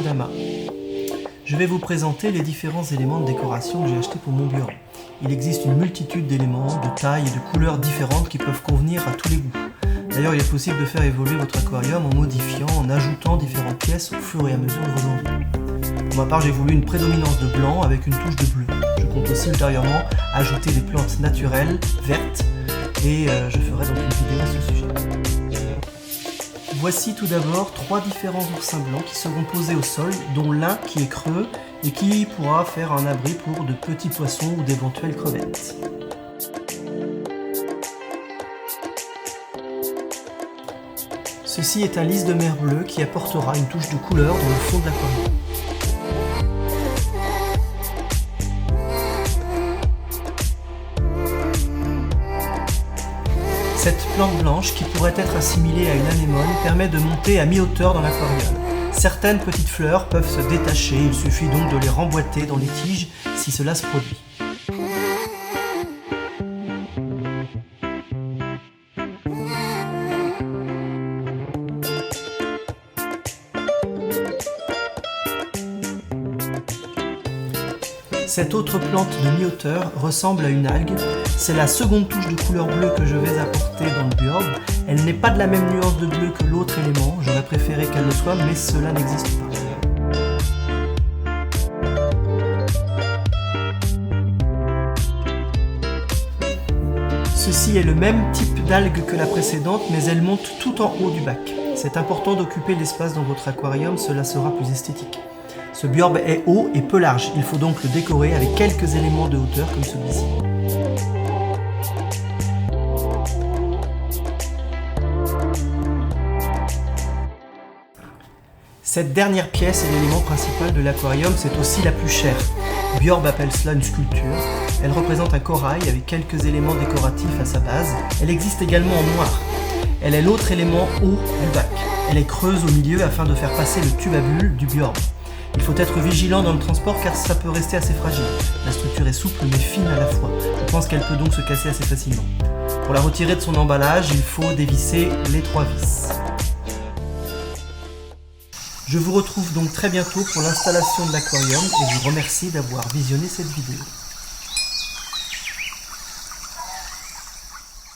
Adama. Je vais vous présenter les différents éléments de décoration que j'ai achetés pour mon bureau. Il existe une multitude d'éléments, de tailles et de couleurs différentes qui peuvent convenir à tous les goûts. D'ailleurs, il est possible de faire évoluer votre aquarium en modifiant, en ajoutant différentes pièces au fur et à mesure de vos envies. Pour ma part, j'ai voulu une prédominance de blanc avec une touche de bleu. Je compte aussi ultérieurement ajouter des plantes naturelles, vertes, et je ferai donc une vidéo à ce sujet. Voici tout d'abord 3 différents oursins blancs qui seront posés au sol, dont l'un qui est creux et qui pourra faire un abri pour de petits poissons ou d'éventuelles crevettes. Ceci est un lys de mer bleu qui apportera une touche de couleur dans le fond de l'aquarium. Cette plante blanche, qui pourrait être assimilée à une anémone, permet de monter à mi-hauteur dans l'aquarium. Certaines petites fleurs peuvent se détacher, il suffit donc de les remboîter dans les tiges si cela se produit. Cette autre plante de mi-hauteur ressemble à une algue. C'est la seconde touche de couleur bleue que je vais apporter dans le Bjorb. Elle n'est pas de la même nuance de bleu que l'autre élément. J'aurais préféré qu'elle le soit, mais cela n'existe pas. Ceci est le même type d'algue que la précédente, mais elle monte tout en haut du bac. C'est important d'occuper l'espace dans votre aquarium, cela sera plus esthétique. Ce Bjorb est haut et peu large, il faut donc le décorer avec quelques éléments de hauteur comme celui-ci. Cette dernière pièce est l'élément principal de l'aquarium, c'est aussi la plus chère. Bjorb appelle cela une sculpture. Elle représente un corail avec quelques éléments décoratifs à sa base. Elle existe également en noir. Elle est l'autre élément haut du bac. Elle est creuse au milieu afin de faire passer le tube à bulles du Bjorb. Il faut être vigilant dans le transport car ça peut rester assez fragile. La structure est souple mais fine à la fois. Je pense qu'elle peut donc se casser assez facilement. Pour la retirer de son emballage, il faut dévisser les 3 vis. Je vous retrouve donc très bientôt pour l'installation de l'aquarium et vous remercie d'avoir visionné cette vidéo.